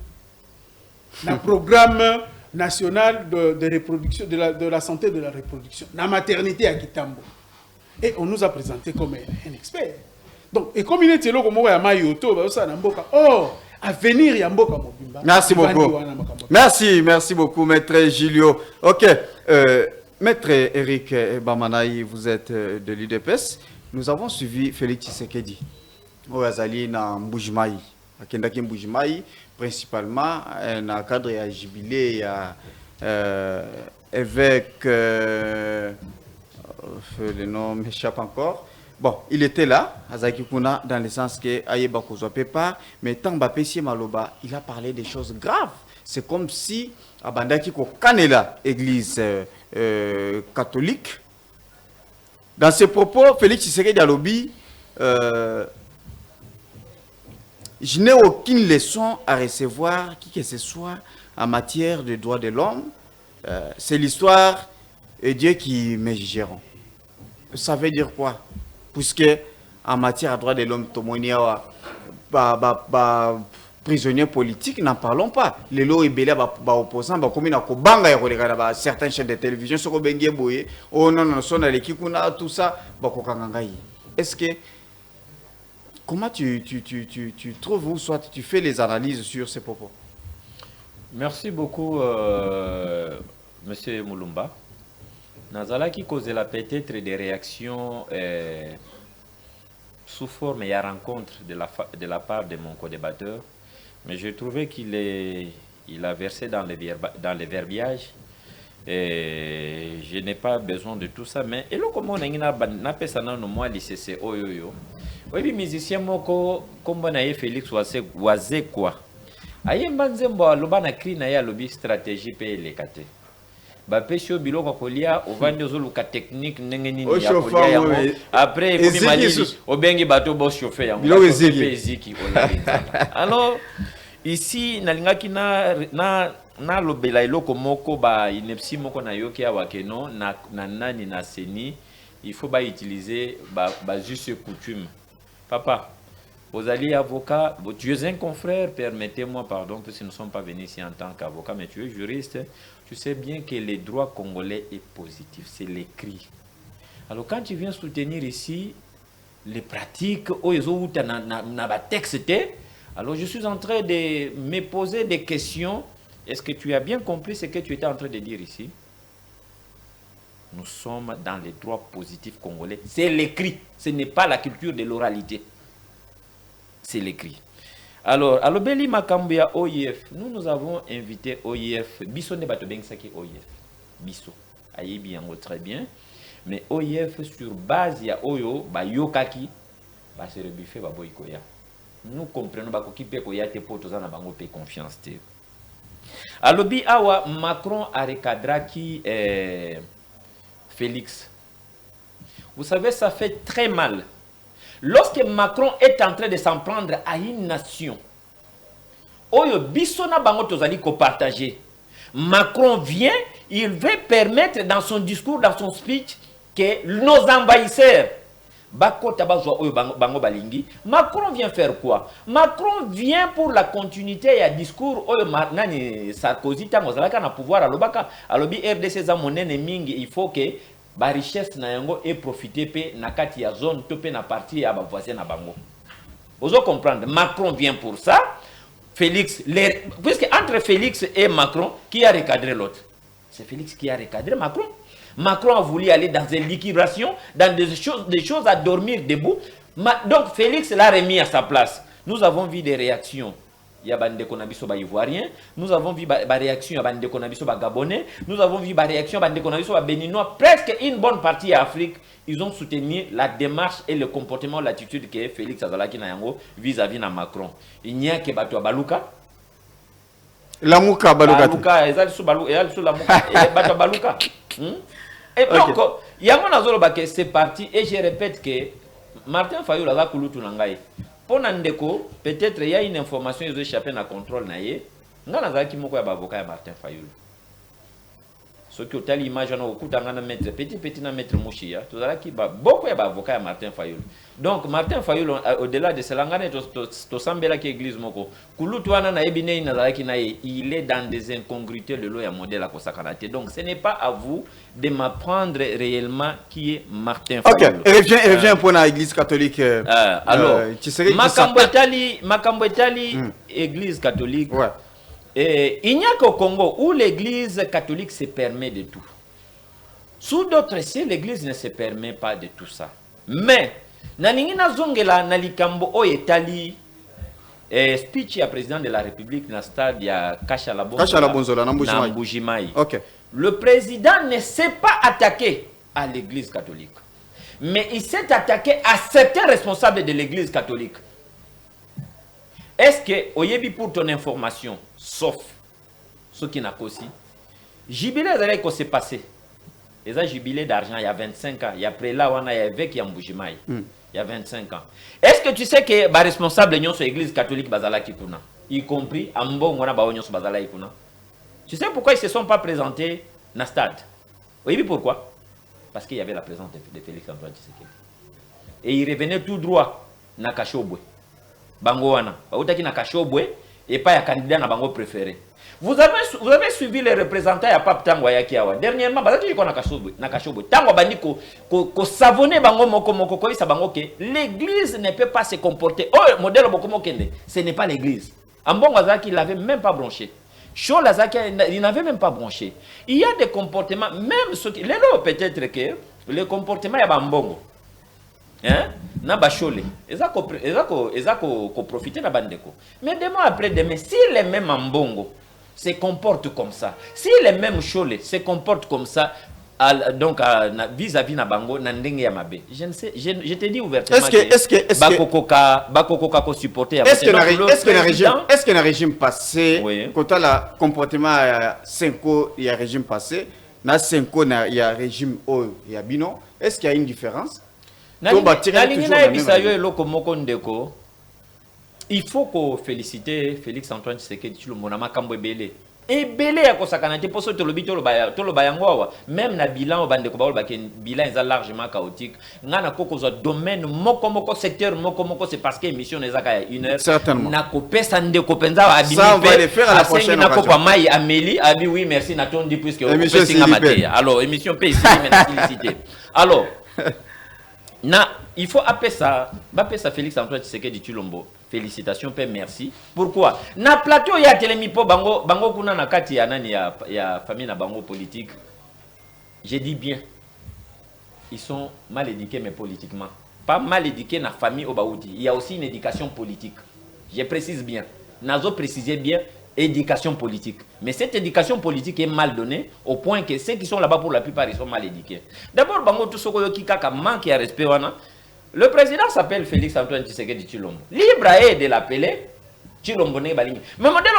Dans le programme national de reproduction de la santé de la reproduction, na maternité à Kitambo. Et on nous a présenté comme un expert. Donc, et comme il était là, comme à Mayoto, à venir, il y a Mobimba. Merci beaucoup. Merci beaucoup, Maître Gilio. Ok, Maître Eric Bamanaï, vous êtes de l'UDPS. Nous avons suivi Félix Tshisekedi. Oazali na Mbujimai. À Kendaki Mbujimai, principalement, dans le cadre de jubilé, évêque. Le nom m'échappe encore. Bon, il était là, Azaki Kuna, dans le sens que Ayeba Kozwapepa, mais tant Bapessi Maloba, il a parlé des choses graves. C'est comme si Abandaki Kanela, église catholique, Dans ses propos, Félix Tshisekedi Alobi, je n'ai aucune leçon à recevoir, qui que ce soit, en matière de droits de l'homme. C'est l'histoire et Dieu qui me jugeront. Ça veut dire quoi? Puisque en matière de droits de l'homme, prisonniers politiques, n'en parlons pas. Les lois et belé opposants, comme certaines chaînes de télévision, oh non, non, tout ça, est-ce que comment tu trouves ou soit tu fais les analyses sur ces propos? Merci beaucoup, Monsieur Moulumba. Nazala qui cause peut-être des réactions sous forme et à rencontre de la part de mon co-débatteur, mais je trouvais il a versé dans les verbiages. Et je n'ai pas besoin de tout ça, mais et le comment on a fait ça dans moi lycée oyoyo. Oui, musicien moko comme on Félix Oise quoi. Aye mbanzembo loba na cri na ya lobby stratégie pe lekate. Ba pesho biloko kolia ovandi ozoluka technique ndenge nini ya kolia yango. Après komi malili obengi bato bo chauffer yango. Biloko eziki olalinza. Alors ici nalingaki na lobela eloko moko ba inepsi moko na yoki ya wakeno na nani na seni il faut ba utiliser ba juste coutume. Papa, vous allez avocat, tu es un confrère, permettez-moi pardon parce que nous ne sommes pas venus ici en tant qu'avocat, mais tu es juriste, tu sais bien que le droit congolais est positif, c'est l'écrit. Alors quand tu viens soutenir ici les pratiques alors je suis en train de me poser des questions. Est-ce que tu as bien compris ce que tu étais en train de dire ici? Nous sommes dans les droits positifs congolais. C'est l'écrit. Ce n'est pas la culture de l'oralité. C'est l'écrit. Alors, à l'Obeli Makambia OIF, nous avons invité OIF. Bisso ne bato bengsaki OIF. Bisso. Ayebi yango très bien. Mais OIF sur base ya Oyo, ba yokaki, ba se rebuffé ba boykoya. Nous comprenons ba koki pe koya te poto za na bango pe confiance te. Alobi awa Macron a recadraki Félix. Vous savez, ça fait très mal. Lorsque Macron est en train de s'en prendre à une nation, oyo bisona bango tozali ko partager. Macron vient, il veut permettre dans son discours, dans son speech, que nos envahisseurs, Macron vient faire quoi? Macron vient pour la continuité et discours Sarkozy na pouvoir alobi RDC za monene mingi, il faut que ba richesse na yango et profiter pe na kati ya zone to pe na partie ya ba voisin na bango. Vous comprendre, Macron vient pour ça. Félix, puisque entre Félix et Macron, qui a recadré l'autre? C'est Félix qui a recadré Macron. Macron a voulu aller dans une liquidation, dans des choses à dormir debout. Donc Félix l'a remis à sa place. Nous avons vu des réactions. Il y a des Konabiso ivoiriens. Nous avons vu des réactions de Konabiso gabonais. Nous avons vu des réactions de Konabiso béninois. Presque une bonne partie d'Afrique, ils ont soutenu la démarche et le comportement, l'attitude que Félix Azalaki Nayango vis-à-vis de Macron. Il n'y a que Bato Baluka. Lamuka Baluka. Baluka, Baluka. Et donc, il y a c'est parti. Et je répète que Martin Fayulu a kulutu nangai. Pour Nandeko, peut-être il y a une information qui a échappé dans le contrôle. Il y a un avocat Martin Fayulu. Ce qui est l'image, petit na maître Mouchia, tout ça qui beaucoup d'avocats Martin Fayulu. Donc Martin Fayulu, au-delà de cela, il est dans des incongruités de l'eau et modèle à Kosakanate. Donc ce n'est pas à vous de m'apprendre réellement qui est Martin Fayulu. Ok, revient pour l'église catholique. Alors, Makambetali, église catholique. Ouais. Et il n'y a qu'au Congo où l'église catholique se permet de tout. Sous d'autres cieux, l'église ne se permet pas de tout ça. Mais, naningina zongela nalikambo oyetali speech ya président de la République na stade ya Kashalabonzola na Mbujimai. Okay. Le président ne s'est pas attaqué à l'église catholique. Mais il s'est attaqué à certains responsables de l'église catholique. Est-ce que, oyebi pour ton information, sauf ce qui n'a pas aussi, Jibile Zaleko s'est passé. ils ont jubilé d'argent il y a 25 ans. Il y a prélat, il y a évêque, il y a Mboujimaï. Il y a 25 ans. Est-ce que tu sais que les responsables de l'église catholique Bazala Kikuna, y compris Ambon, Bazala Kikuna, tu sais pourquoi ils ne se sont pas présentés dans le stade? Oui, pourquoi? Parce qu'il y avait la présence de Félix Antoine Tshisekedi. Et il revenait tout droit na Kashobwe. Bango wana. Bautaki na Kashobwe et pas ya candidat na bango préféré. Vous avez suivi les représentants ya Pape Tango ya Kiawa. Dernièrement, bazaki ko na Kashobwe. Tango bandi ko savonner bango moko ko isa bango ke l'église ne peut pas se comporter. Oh, modèle bokomo kende. Ce n'est pas l'église. Ambongo azaki il l'avait même pas branché. Cho Lazaki, il n'avait même pas branché. Il y a des comportements, même ceux qui... peut-être que le comportement, il y a Bambongo. Hein? Na Bachole. Ils ont profité de Bandeko. Mais demain après demain, si les mêmes Mbongo se comportent comme ça, si les mêmes Chole se comportent comme ça, donc vis-à-vis na bango na ndenge ya mabe, je ne sais, je te dis ouvertement est-ce que bakokoka ko supporter est-ce que le régime passé quand la comportement 5 il y a régime passé na 5 il y a régime il y a bino, est-ce qu'il y a une différence? Il faut qu'on félicite Félix Antoine Tshisekedi Tshilombo na makambo ebele. Ebele ya kosakana te poso tolobi to lo bayango même na bilan bande ko ba bilan est largement chaotique. Ngana koko zo domaine moko secteur moko c'est parce que émission ezaka ya 1 heure. Certainement. Na ko pesa nde ko penza wa abimi. Ça on va le faire à la prochaine occasion. Na ko Maï Amélie abi oui merci na tondi puisque on peut singa maté. Alors émission peut ici mais na féliciter. Alors il faut appeler ça Félix Antoine Tshisekedi Tshilombo. Félicitations, père, merci. Pourquoi? Na plateau ya telemipo bango kuna na kati ya nani ya famille na bango politique. Je dis bien. Ils sont mal éduqués mais politiquement. Pas mal éduqués na famille Obaoudi. Il y a aussi une éducation politique. Je précise bien. Nazo précisez bien éducation politique. Mais cette éducation politique est mal donnée au point que ceux qui sont là-bas pour la plupart ils sont mal éduqués. D'abord bango tout ce que kaka manque ya respect wana. Le président s'appelle Félix Antoine Tshisekedi Tshilombo. Libre de l'appeler Tshilombo ne balingi. Mais modèle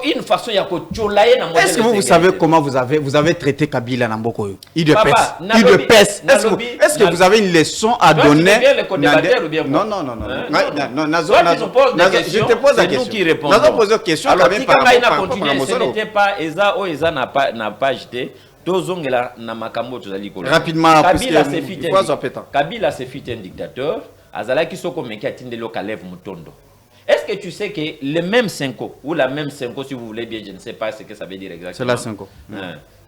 une façon ya ko tcholaye na modèle. Est-ce que vous savez comment vous avez traité Kabila na mboko? Il de pèse. Est-ce que vous avez une leçon à donner? Non. Je te pose la question. Nous qui répondons. Alors, ce n'était pas Eza ou Eza n'a pas jeté. Rapidement, Kabila se fit un dictateur. Azalaki soko meki atindelo Kalev Mutondo. Est-ce que tu sais que le même Senko, ou la même Senko, si vous voulez bien, je ne sais pas ce que ça veut dire exactement. C'est la Senko.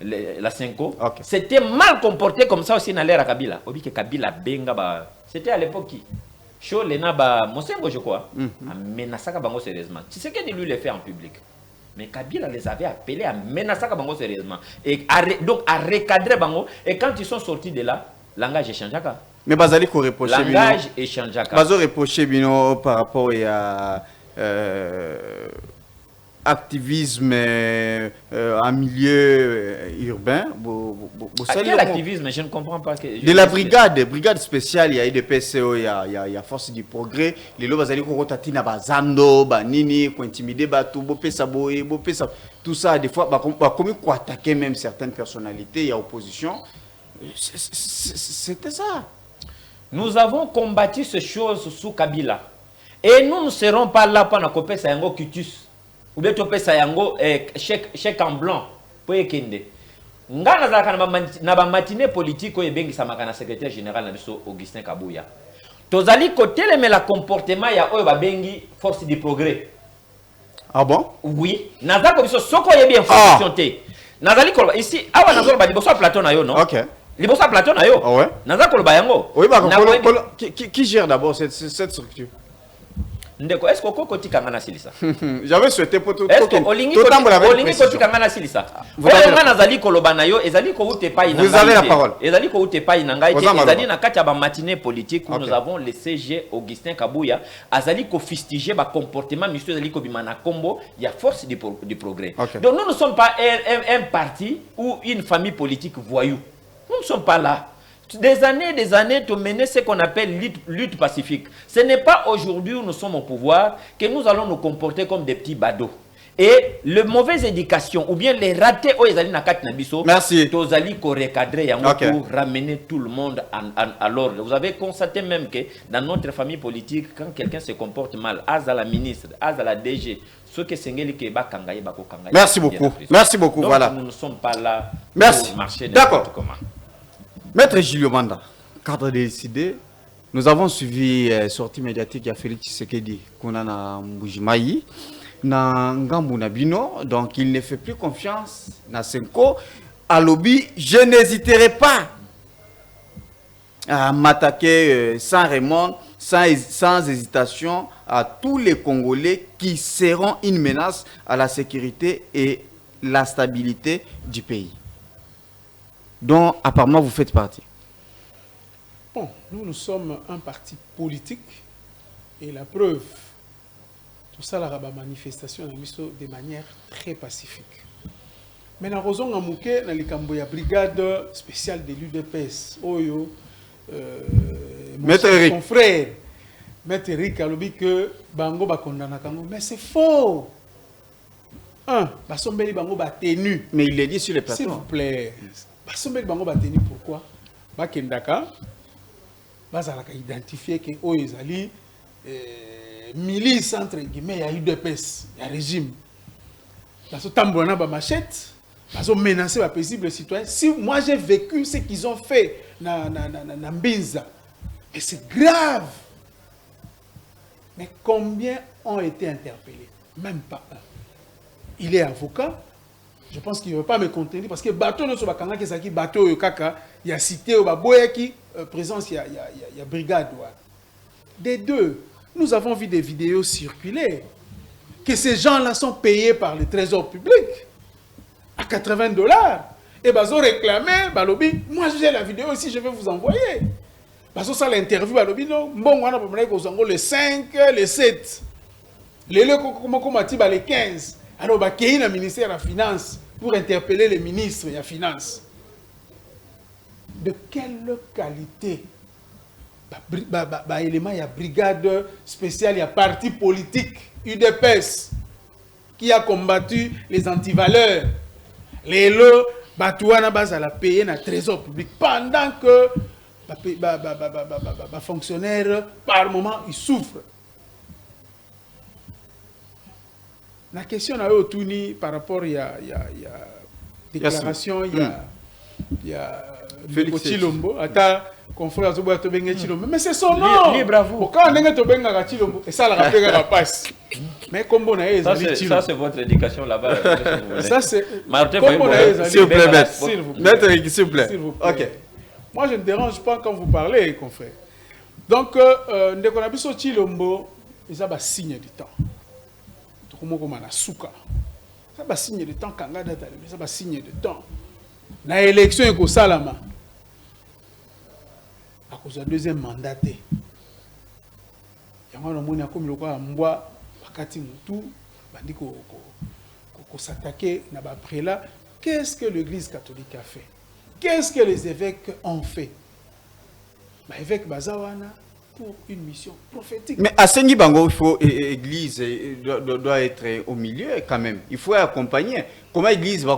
La Senko. Okay. C'était mal comporté comme ça aussi dans l'ère à Kabila. Obi que Kabila benga ba. C'était à l'époque qui. Show Lena ba Mosengo je crois. Menasaka bango sérieusement. Tu sais que lui le fait en public. Mais Kabila les avait appelés à menacer Bango sérieusement. Et donc à recadrer Bango. Et quand ils sont sortis de là, langage échange. Mais Bazali ko reprocher langage échange. Bazo reprocher bino par rapport à activisme en milieu urbain. Quel activisme? Je ne comprends pas. De la brigade spéciale, il y a eu des PCO, il y a Force du Progrès. Les lois bazali ko rotati na bazando, banini, ko intimider batu, tout ça des fois comme quoi attaquer même certaines personnalités, il y a opposition. C'était ça. Nous avons combattu ces choses sous Kabila. Et nous ne serons pas là pour nous ça yango cutus. Ou bien topé ça yango chèque en blanc pour ekende. Nga nazaka na ba matinée politique o ebengi samaka na secrétaire général na biso Augustin Kabouya. Tozali côté le la comportement ya oyo ba bengi Force du Progrès. Ah bon? Oui, nazako biso soko yebi information te. Nazali ko ici awa nazolo ba liboso plateau na yo non? OK. Liboso plateau na yo. Ah ouais. Nazako ba yango. Oui ba qui gère d'abord cette structure? Ndeko, est-ce que Koko Tikangana Silisa? J'avais souhaité pour tout. Est-ce que Olingi Tikangana Silisa? Vous avez la parole. Na kati ba matinée politique où nous avons le CG Augustin Kabouya, azali ko fustiger ba comportement monsieur azali ko bimana combo, il y a Force du Progrès. Donc nous ne sommes pas un parti ou une famille politique voyou. Nous ne sommes pas là. Des années, tu mener ce qu'on appelle lutte pacifique. Ce n'est pas aujourd'hui où nous sommes au pouvoir que nous allons nous comporter comme des petits badauds. Et le mauvaise éducation ou bien les ratés aux Ezali Nakat Nabiso, Merci. Tozali ko recadrer Ok. pour ramener tout le monde à l'ordre. Vous avez constaté même que dans notre famille politique, quand quelqu'un se comporte mal, à la ministre, à la DG, ce que Sengeli Keba Kangaye Bako Kangaye. Merci beaucoup. Merci beaucoup. Donc, Voilà. nous ne sommes pas là Merci. pour marcher D'accord. n'importe comment. Maître Julio Manda, cadre décidé, nous avons suivi sortie médiatique de Félix Tshisekedi, qu'on a na Mbujimayi, na Ngambu Nabino, donc il ne fait plus confiance na Senko. À lobby, je n'hésiterai pas à m'attaquer sans remords, sans hésitation à tous les Congolais qui seront une menace à la sécurité et la stabilité du pays, dont apparemment vous faites partie. Bon, nous sommes un parti politique et la preuve, tout ça, la manifestation de manière très pacifique. Mais dans Rozon Amouké, dans la brigade spéciale de l'UDPS, Oyo, Maître Eric. son frère, Maître Eric, a dit que Bango va condamner Kango. Mais c'est faux! Basombeli Bango va tenu. Mais il l'a dit sur les S'il vous plateaux. plaît, Basombeli Bango va tenu pourquoi? Bakendaka, Bazalaka identifié que Oyezali milice entre guillemets, il y a UDPS, il y a régime. Baso tambouna ba machette, baso menacer les paisibles citoyens. Si moi j'ai vécu ce qu'ils ont fait na Mbinza, mais c'est grave. Mais combien ont été interpellés? Même pas un. Il est avocat. Je pense qu'il ne veut pas me contenir parce que bateau ne soit pas qui bateau kaka, il y a cité au baboya qui présence il y a brigade. Des deux, nous avons vu des vidéos circuler que ces gens-là sont payés par le trésor public à $80. Et ils ont réclamé, balobi, moi j'ai la vidéo aussi, je vais vous envoyer. Parce que ça l'interview, balobi, non, bon, on a le 5, le 7, le 15. Alors, il y a un ministère de la Finance pour interpeller les ministres de la Finance. De quelle qualité? Il y a brigade spéciale, il y a parti politique, UDPS, qui a combattu les antivaleurs. Les lots, Batouana base à la payer dans le trésor public. Pendant que les fonctionnaires, par moment, ils souffrent. La question a eu par rapport à la déclaration, il y a Félix Chilombo, confrère Chilombo. Mais c'est son nom. Libre à vous. Pourquoi on a Chilombo? Et ça, la rappelle la passe. Mais comme on a Ça, c'est votre éducation là-bas. Ça, c'est. Martin, S'il vous plaît, maître. S'il vous plaît. Maître Eric, s'il vous plaît. S'il vous plaît. Ok. Moi, je ne dérange pas quand vous parlez, confrère. Donc, on a vu ce Chilombo, ils ont un signe du temps. Ça va signer de temps, ça va signer de temps. La élection est au Salama. À cause du deuxième mandat. Il y a un moment où il y a un mois, il faut s'attaquer après là. Qu'est-ce que l'Église catholique a fait? Qu'est-ce que les évêques ont fait? L'évêque Bazawana, pour une mission prophétique. Mais à Sengi Bango, il faut l'église doit être au milieu quand même. Il faut accompagner. Comment l'église va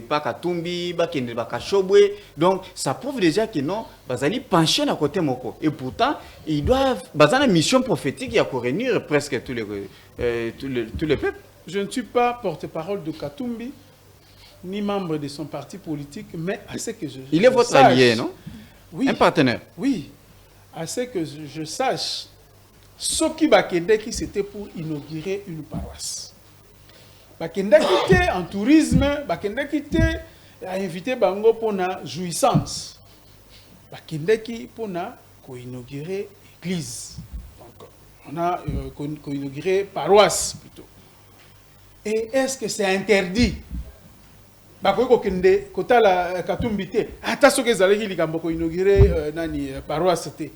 pas Katumbi, pas Kachobwe. Donc ça prouve déjà que non, bazali penché à côté moko. Et pourtant, ils doivent bazana mission prophétique il y a pour réunir presque tous les peuples. Je ne suis pas porte-parole de Katumbi ni membre de son parti politique, mais à ce que il est votre allié, non? Oui. Un partenaire. Oui. À ce que je sache, Soki Bakendeki, c'était pour inaugurer une paroisse. Bakendeki était en tourisme, Bakendeki a invité Bango pour la jouissance. Bakendeki pour inaugurer l'église. Donc, on a inauguré paroisse plutôt. Et est-ce que c'est interdit? Bako kende kota la Katumbité. Ata soki ezalaki likambo ko inaugurer nani paroisse té.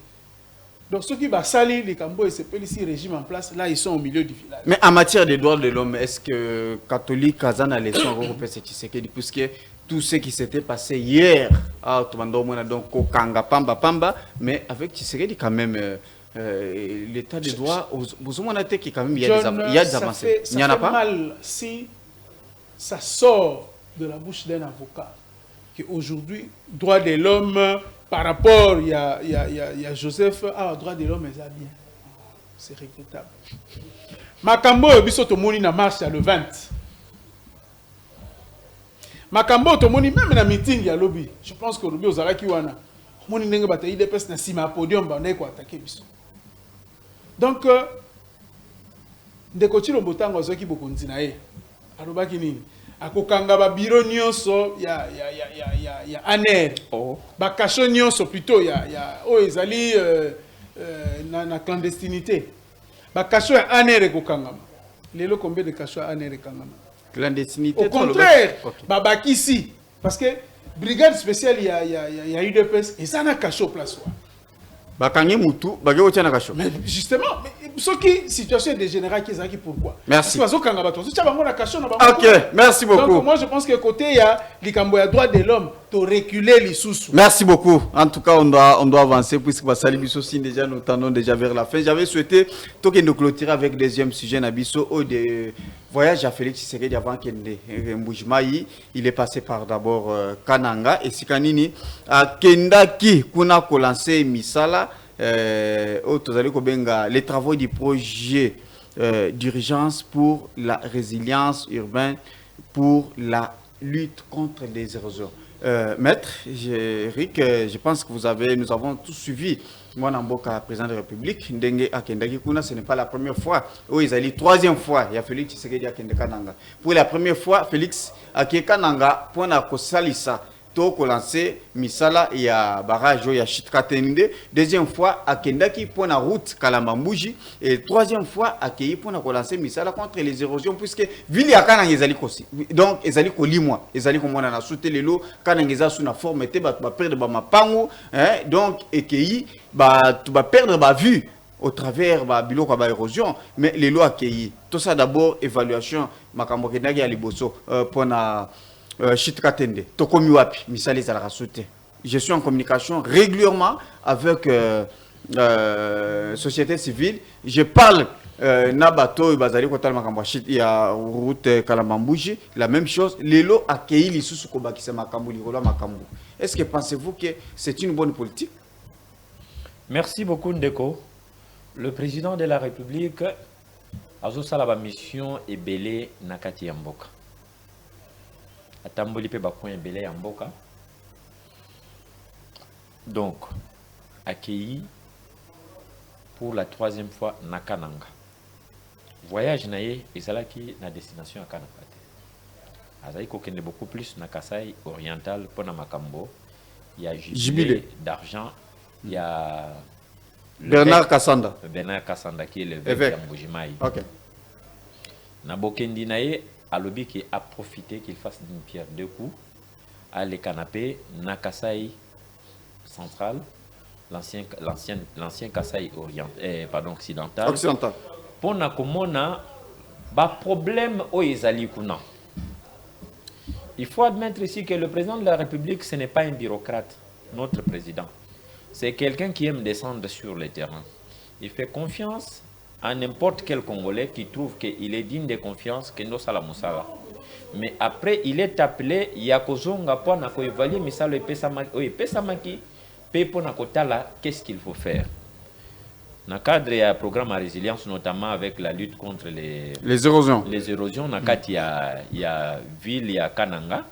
Donc ceux qui basali likambo et ce régime en place là ils sont au milieu du village. Mais en matière des droits de l'homme, est-ce que catholique Kazan a laissé un repère Tshisekedi puisque tout ce qui s'était passé hier à Tobando donc Kokanga Pamba mais avec Tshisekedi quand même l'état de droit, vous avez qui quand même, il y John, a des avancées. Il n'y en a pas. mal si ça sort de la bouche d'un avocat qu'aujourd'hui, droit de l'homme, par rapport, il y a Joseph, droit de l'homme, ça bien. C'est regrettable. Makambo, biso to moni na marche le 20. Makambo to moni même na meeting ya lobby. Je pense que lobby ozaraki wana. Moni ndenge bata IDPS na sima podium ba ndeko attaquer biso. Donc ndeko Chilombo tango azoki bokonzi na ye. Alobaki nini? Akokanga ba bureau nyonso ya ANER. Oh. Ba cachot nyonso plutôt ya ezali na clandestinité. Ba cachot ya ANER ekokangama. Lelo combien de cachot ya ANER ekangama? Clandestinité. Au contraire, babakisi parce que brigade spéciale il y a UDPS et ça n'a cachot place. Bakangi mutu, bagé otia na kasho. Mais justement, ce qui situation dégénérée qui est pourquoi? Merci. Parce que OK, merci beaucoup. Donc moi je pense que côté il y a likambo ya droit de l'homme, to reculer les sous. Merci beaucoup. En tout cas, on doit avancer puisque Basali Bisso déjà nous tendons déjà vers la fin. J'avais souhaité token de clôturer avec deuxième sujet Nabiso au de voyage à Félix Tshisekedi avant Kende Mbujimai. Il est passé par d'abord Kananga et Sikanini à Kendaki kuna ko lancé Misala les travaux du projet d'urgence pour la résilience urbaine pour la lutte contre les érosions. Maître, Eric, je pense que nous avons tous suivi moi Namboka, président de la République, Ndenge Akendaki Kuna, ce n'est pas la première fois. Oui, ils allaient troisième fois, il y a Félix Tshisekedi Akende Kananga. Pour la première fois, Félix Akende Kananga, pour na kosalisa, to ko lancé Misala il y a barrage il y a Chitkatende. Deuxième fois, Akendaki pour na route Kalambambuji et troisième fois accueilli pour na ko lancer Misala contre les érosions puisque ville ya Kananga ezali kosi. Donc ezali ko limwa, ezali ko mona na sauter les lots Kananga eza sous na forme te ba perdre ba mapango, hein, donc ekei ba tu ba perdre ba vue au travers ba biloko ba érosion mais les lots accueillis. Tout ça d'abord évaluation makambo kendaki ya liboso pour na Chitkatende, Tokomi Wapi, Misali Zalarasoute. Je suis en communication régulièrement avec société civile. Je parle Nabato, Bazali Kotal Makambashit, il y a route Kalambambouji, la même chose. L'élo accueilli les sous-Koba qui s'est Makambu, Lirola Makambu. Est-ce que pensez-vous que c'est une bonne politique? Merci beaucoup, Ndeko. Le président de la République a la mission et belé Nakati Yamboka. Atamboli pe bakon belé Yamboka. Donc, accueilli pour la troisième fois na Kananga. Voyage naé ezalaki na destination à Kananga. Azali kokende beaucoup plus na Kasai oriental pour na Makambo. Il y a jubilé d'argent, il y a Bernard Kassanda. Bernard Kassanda qui est le évêque de Mbujimai. OK. Na bokendi naé alobi qui a profité qu'il fasse d'une pierre deux coups à les canapés na Kasai central, l'ancien Kasai occidental. Pour na komona ba problème o ezali kuna. Il faut admettre ici que le président de la République ce n'est pas un bureaucrate, notre président. C'est quelqu'un qui aime descendre sur le terrain. Il fait confiance à n'importe quel Congolais qui trouve qu'il est digne de confiance que nous salamusala. Mais après il est appelé Yakozonga pour na ko évaluer misalo pesamaki pour kotala qu'est-ce qu'il faut faire. Dans le cadre du programme à résilience, notamment avec la lutte contre les érosions, dans le cadre il y a ville, il y a Kananga.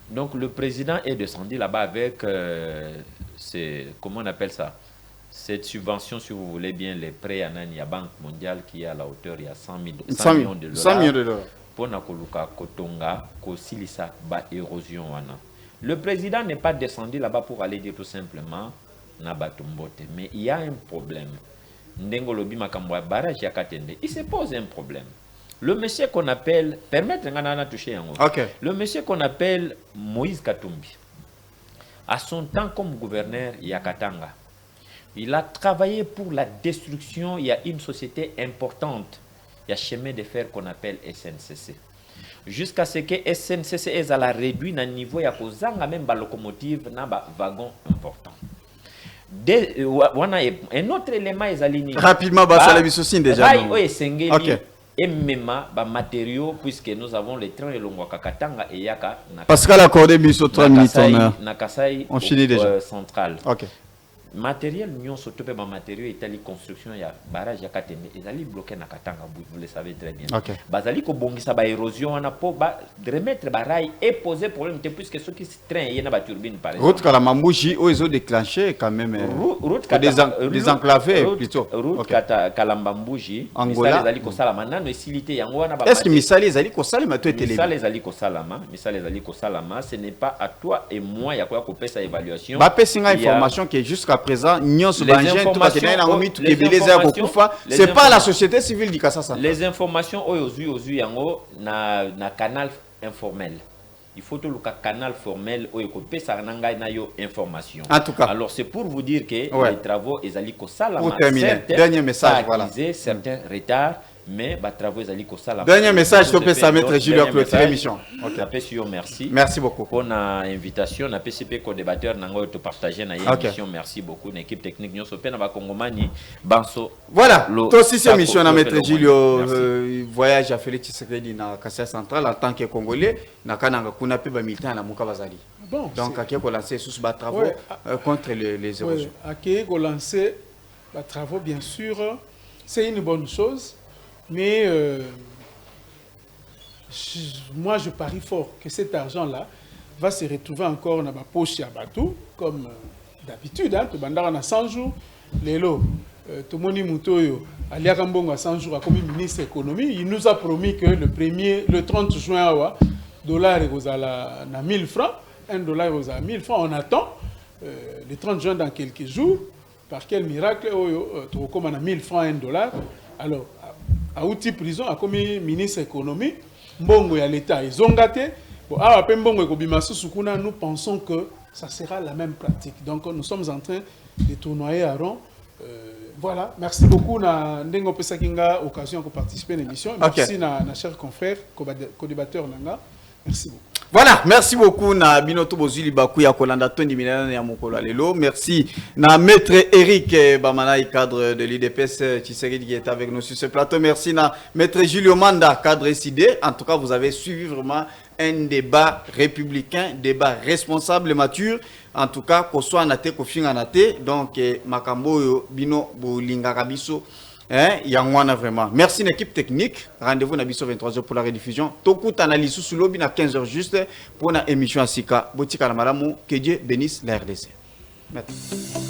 Donc le président est descendu là-bas avec, comment on appelle ça, cette subvention, si vous voulez bien, les prêts à la Banque mondiale qui est à la hauteur, il y a 100 millions de dollars. 100 millions de dollars. Pour Nakoluka Kotonga, Kosilisa, ba érosion. Le président n'est pas descendu là-bas pour aller dire tout simplement Nabatumbote. Mais il y a un problème. Ndengolobi Makambwa barrage Yakatende. Il se pose un problème. Le monsieur qu'on appelle, le monsieur qu'on appelle Moïse Katumbi, à son temps comme gouverneur Yakatanga, il a travaillé pour la destruction. Il y a une société importante. Il y a chemin de fer qu'on appelle SNCC. Jusqu'à ce que SNCC ait réduit le niveau, il y a même la locomotive, un wagon important. un autre élément ezali rapidement basala biso sin déjà rai o esengeli OK emema ba matériaux puisque nous avons les trains elongwaka katanga et yaka na Pascal accordé biso 3 minutes na Kasai on finit déjà central. OK Matériel nyonso to pe ba matériaux etali construction ya barrage ya Katembe ezali bloqué na Katanga, vous le savez très bien. OK Bazali ko bongisa ba érosion wana po ba remettre ba rail et poser problème te puisque ceux qui train yena ba turbine par exemple. Route Kalamambouji o ils ont déclenché quand même route désenclavé plutôt. Route Kalambambouji Angola ezali ko sala manano esilité yango wana ba. Est-ce que misali ezali ko sala mato télé? Misali ezali ko salama, ce n'est pas à toi et moi ya ko pesa évaluation. Ba pesinga information qui jusqu'à présent, c'est pas la société civile du Kassasa. Les informations na canal informel. Il faut tout le canal formel où information. En tout cas. Alors c'est pour vous dire que les travaux pour terminer, dernier message, voilà. Certains retards. Mais travaux dernier message to pesa maître Julio clôturer l'émission. Merci. Merci beaucoup. Pour l'invitation, na PCP co-débatteur nango to partager na émission. Merci beaucoup l'équipe technique nyoso pe na ba Kongomani banso. Voilà. To si cette émission na maître Julio voyage à Félix Tshisekedi na Kasai central en tant que Congolais na kananga kuna pe ba militant na muka bazali. Bon, donc à ko lancer sous ba travaux contre les érosions. À ko lancer ba travaux bien sûr, c'est une bonne chose. Mais moi, je parie fort que cet argent-là va se retrouver encore dans ma poche à Batou, comme d'habitude. Hein, on a 100 jours. Lélo, Tomoni Moutoyo, Aliakambongo à 100 jours, comme ministre de l'économie, il nous a promis que le 30 juin, dollar est à 1000 francs, $1 est à 1000 francs. On attend le 30 juin dans quelques jours. Par quel miracle, tu recommandes à 1000 francs, $1. Alors, à outil prison, à comme ministre de l'économie, Mbongo et l'État, ils ont gâté. Bon, nous pensons que ça sera la même pratique. Donc, nous sommes en train de tournoyer à rond. Voilà, merci beaucoup. Ndengo Pesakinga, occasion de participer à l'émission. Merci, na cher confrère, co-débatteur Nanga. Merci beaucoup. Voilà, merci beaucoup na Binoto Bozuli Bakou ya Kolanda Tondi Milana ya Mokolo Lelo. Merci na maître Eric Bamanaï, cadre de l'IDPS Tshisekedi qui est avec nous sur ce plateau. Merci na maître Julio Manda, cadre SID. En tout cas, vous avez suivi vraiment un débat républicain, débat responsable et mature. En tout cas, qu'on soit en athée, qu'on finisse en athée. Donc, Makambo Bino Bolinga Rabiso. Yangwana vraiment. Merci l'équipe technique. Rendez-vous à 23h pour la rediffusion. Toku analyse sous lobby à 15h juste pour une émission à Sika. Botika Namaramu. Que Dieu bénisse la RDC. Merci.